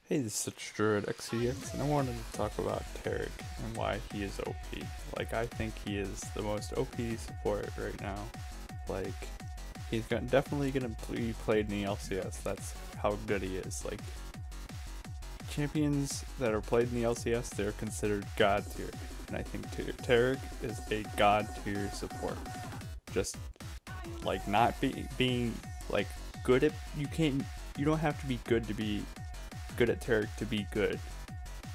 Hey, this is CitrusDruidxCDx, and I wanted to talk about Taric and why he is OP. Like, I think he is the most OP support right now. Like, definitely gonna be played in the LCS. That's how good he is. Like, champions that are played in the LCS, they're considered god tier, and I think Taric is a god tier support. Just like not being like good at you don't have to be good to be good at Taric to be good,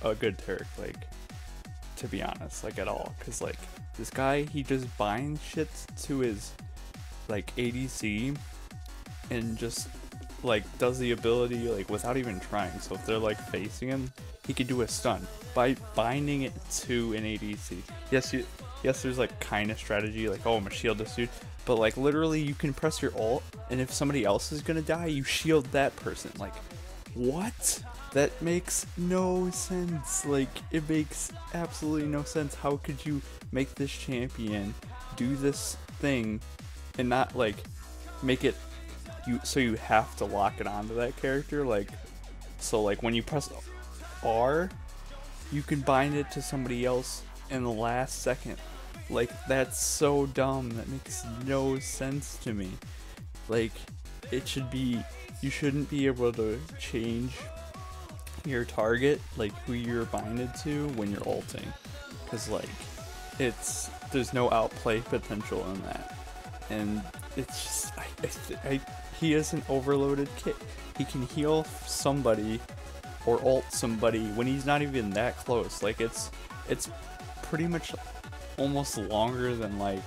a good Taric, like, to be honest, like, at all, because, like, this guy, he just binds shit to his, like, ADC, and just, like, does the ability, like, without even trying. So if they're, like, facing him, he could do a stun by binding it to an ADC. Yes, there's, like, kind of strategy, like, oh, I'm gonna shield this dude, but, like, literally, you can press your ult, and if somebody else is gonna die, you shield that person. Like, what? That makes no sense. Like, it makes absolutely no sense. How could you make this champion do this thing and not, like, make it so you have to lock it onto that character? Like, so, like, when you press R, you can bind it to somebody else in the last second. Like, that's so dumb. That makes no sense to me. Like, it should be, you shouldn't be able to change your target, like who you're binded to, when you're ulting, because, like, there's no outplay potential in that, and it's just he is an overloaded kit. He can heal somebody or ult somebody when he's not even that close. Like, it's pretty much almost longer than, like,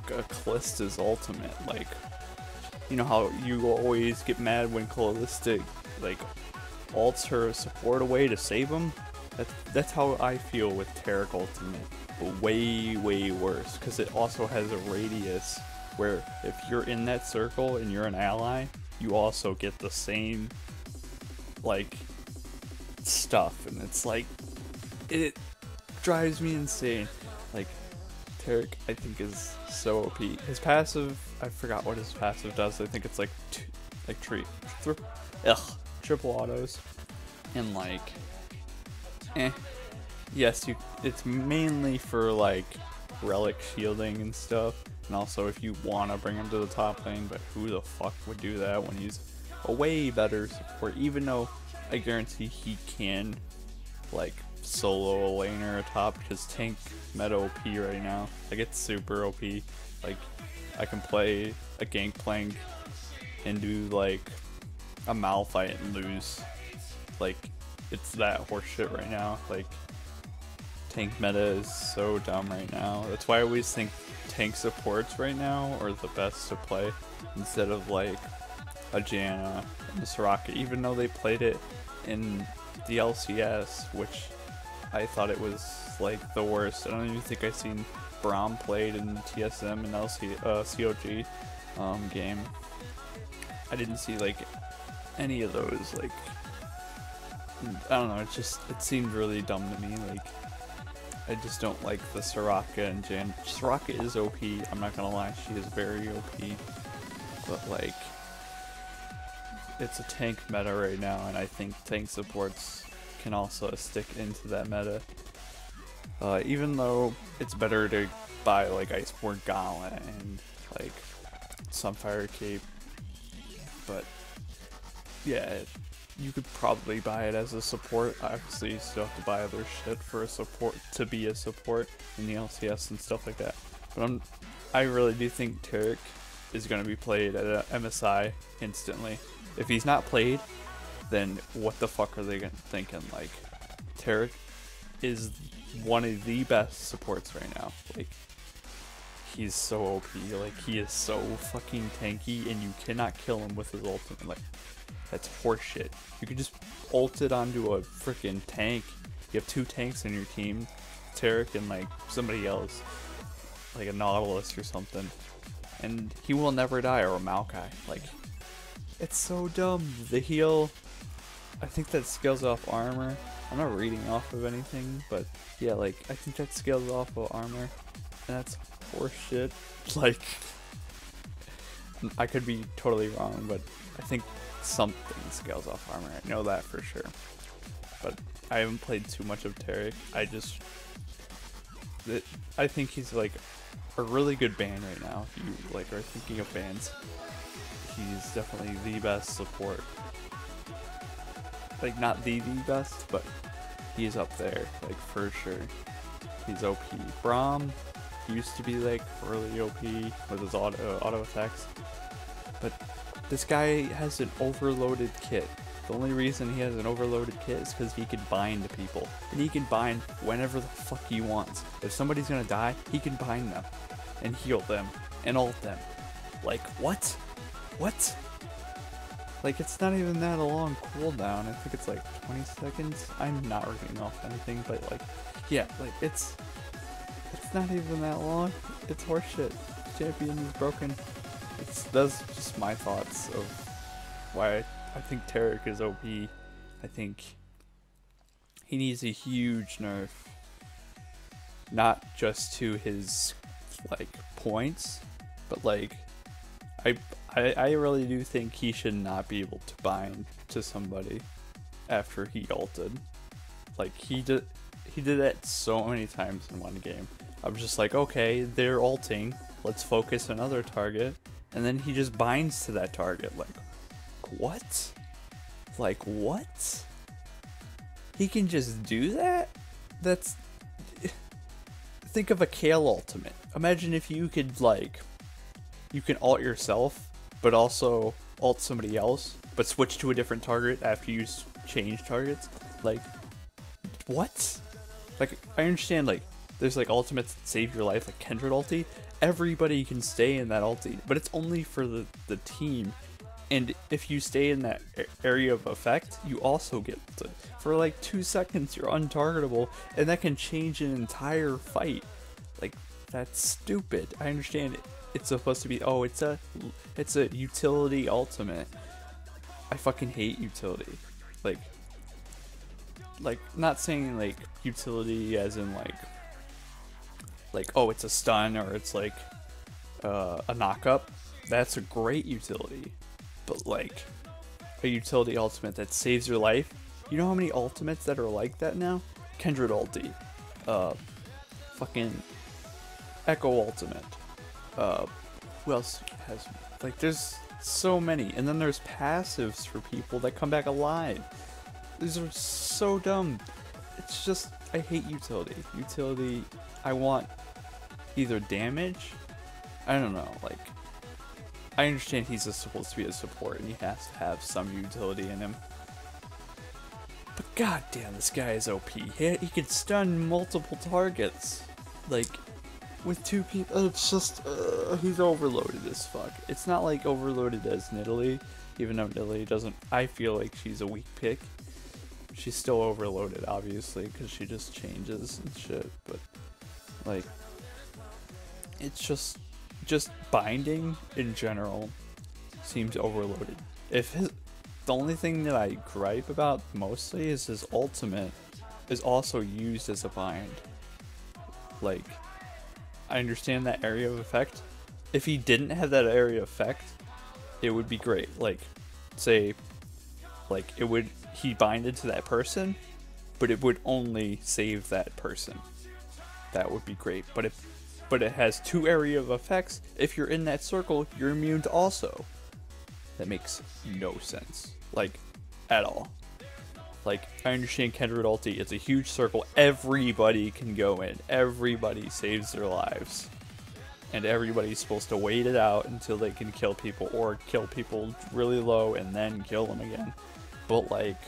a Callista's ultimate. Like, you know how you always get mad when Callista, like, ults her support away to save him? That's how I feel with Taric Ultimate, but way worse, because it also has a radius where if you're in that circle and you're an ally, you also get the same, like, stuff, and it's like, it drives me insane. Like, Taric, I think, is so OP. His passive, I forgot what his passive does. I think it's like triple autos, and, like, yes, it's mainly for, like, relic shielding and stuff, and also if you want to bring him to the top lane, but who the fuck would do that when he's a way better support? Even though I guarantee he can, like, solo a laner top, because tank meta OP right now. Like, it's super OP. Like, I can play a Gangplank and do, like, a Malphite and lose. Like, it's that horseshit right now. Like, tank meta is so dumb right now. That's why I always think tank supports right now are the best to play, instead of, like, a Janna and a Soraka, even though they played it in the LCS, which I thought it was, like, the worst. I don't even think I've seen Braum played in TSM and COG game. I didn't see, like, any of those. Like, I don't know, it seemed really dumb to me. Like, I just don't like the Soraka and Jan. Soraka is OP, I'm not gonna lie, she is very OP, but, like, it's a tank meta right now, and I think tank supports can also stick into that meta. Even though it's better to buy, like, Iceborne Gauntlet and, like, Sunfire Cape, but yeah, you could probably buy it as a support. Obviously, you still have to buy other shit for a support to be a support in the LCS and stuff like that. But I really do think Taric is going to be played at a MSI instantly. If he's not played, then what the fuck are they thinking? Like, Taric is one of the best supports right now. Like, he's so OP. Like, he is so fucking tanky, and you cannot kill him with his ultimate. Like, that's horseshit. You could just ult it onto a freaking tank. You have two tanks in your team, Taric and, like, somebody else, like a Nautilus or something, and he will never die, or a Maokai. Like, it's so dumb. The heal, I think that scales off armor. I'm not reading off of anything, but yeah, like, I think that scales off of armor, and that's horseshit. Like, I could be totally wrong, but I think something scales off armor. I know that for sure. But I haven't played too much of Taric. I think he's like a really good ban right now. If you like are thinking of bans, he's definitely the best support. Like not the best, but he's up there, like for sure. He's OP. Braum used to be like really OP with his auto attacks, but this guy has an overloaded kit. The only reason he has an overloaded kit is because he can bind people, and he can bind whenever the fuck he wants. If somebody's gonna die, he can bind them and heal them and ult them. Like what? What? Like, it's not even that a long cooldown. I think it's like 20 seconds. I'm not reading off anything, but like, yeah, like it's not even that long. It's horseshit. Champion is broken. That's just my thoughts of why I think Taric is OP. I think he needs a huge nerf. Not just to his like points, but like I really do think he should not be able to bind to somebody after he ulted. Like he did that so many times in one game. I'm just like, okay, they're ulting, let's focus another target, and then he just binds to that target. Like, what? Like what? He can just do that? That's think of a Kale ultimate. Imagine if you could like you can ult yourself, but also ult somebody else, but switch to a different target after you change targets. Like, what? Like, I understand, like, there's, like, ultimates that save your life, like Kindred ulti. Everybody can stay in that ulti, but it's only for the team. And if you stay in that area of effect, you also get ulted. For, like, 2 seconds, you're untargetable, and that can change an entire fight. Like, that's stupid. I understand it. It's supposed to be, oh, it's a utility ultimate. I fucking hate utility. Like not saying like utility as in like oh, it's a stun or it's like a knock-up. That's a great utility. But like a utility ultimate that saves your life. You know how many ultimates that are like that now? Kindred ulti. Fucking Echo ultimate. Who else has, like, there's so many, and then there's passives for people that come back alive. These are so dumb. It's just, I hate utility. Utility, I want either damage, I don't know, like, I understand he's supposed to be a support and he has to have some utility in him. But goddamn, this guy is OP. He can stun multiple targets. Like, with 2 people, it's just, he's overloaded as fuck. It's not like overloaded as Nidalee, even though Nidalee doesn't, I feel like she's a weak pick. She's still overloaded, obviously, because she just changes and shit, but, like, it's just binding in general seems overloaded. The only thing that I gripe about mostly is his ultimate is also used as a bind. Like, I understand that area of effect. If he didn't have that area of effect, it would be great. Like, say, like, he binded to that person, but it would only save that person. That would be great. But it has 2 area of effects. If you're in that circle, you're immune to also. That makes no sense. Like, at all. Like, I understand Kindred ulti, it's a huge circle, everybody can go in, everybody saves their lives. And everybody's supposed to wait it out until they can kill people, or kill people really low and then kill them again. But like,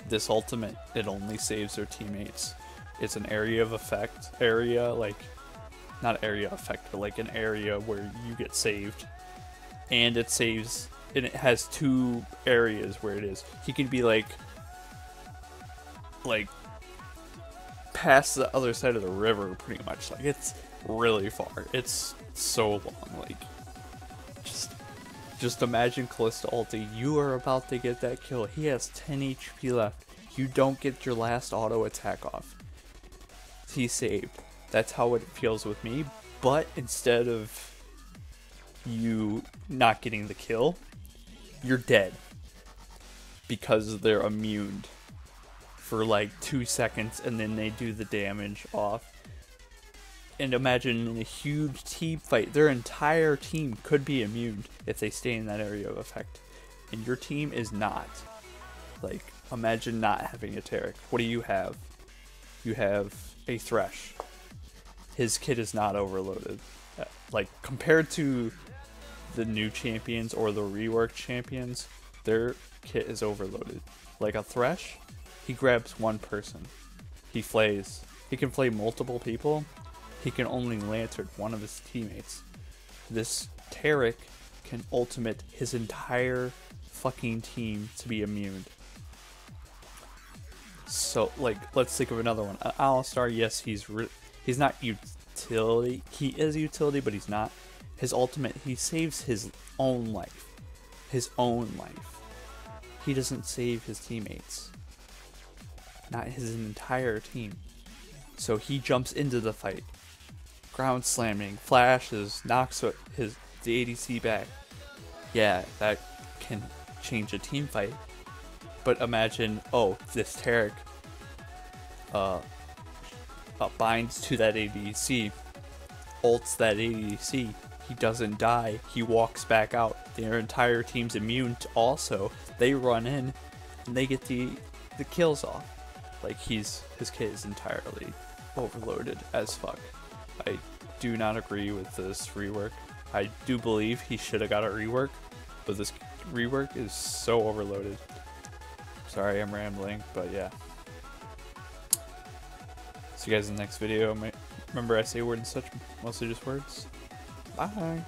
this ultimate, it only saves their teammates. It's an area of effect, like, not area effect, but like an area where you get saved. And it saves, and it has 2 areas where it is. He can be like past the other side of the river, pretty much. Like, it's really far. It's so long. Like, just imagine Kalista ulti. You are about to get that kill. He has 10 HP left. You don't get your last auto attack off. He's saved. That's how it feels with me. But instead of you not getting the kill, you're dead because they're immune for like 2 seconds and then they do the damage off. And imagine in a huge team fight, their entire team could be immune if they stay in that area of effect. And your team is not. Like, imagine not having a Taric. What do you have? You have a Thresh. His kit is not overloaded. Like, compared to the new champions or the rework champions, their kit is overloaded. Like a Thresh, he grabs one person. He flays. He can flay multiple people. He can only lantern one of his teammates. This Taric can ultimate his entire fucking team to be immune. So, like, let's think of another one. Alistar, yes, he's not utility. He is utility, but he's not. His ultimate, he saves his own life. His own life. He doesn't save his teammates. Not his entire team. So he jumps into the fight. Ground slamming, flashes, knocks the ADC back. Yeah, that can change a team fight. But imagine, oh, this Taric binds to that ADC, ults that ADC, he doesn't die, he walks back out, their entire team's immune to also, they run in, and they get the kills off. Like, his kit is entirely overloaded as fuck. I do not agree with this rework. I do believe he should have got a rework, but this rework is so overloaded. Sorry, I'm rambling, but yeah. See you guys in the next video. Remember, I say words and such, mostly just words. Bye.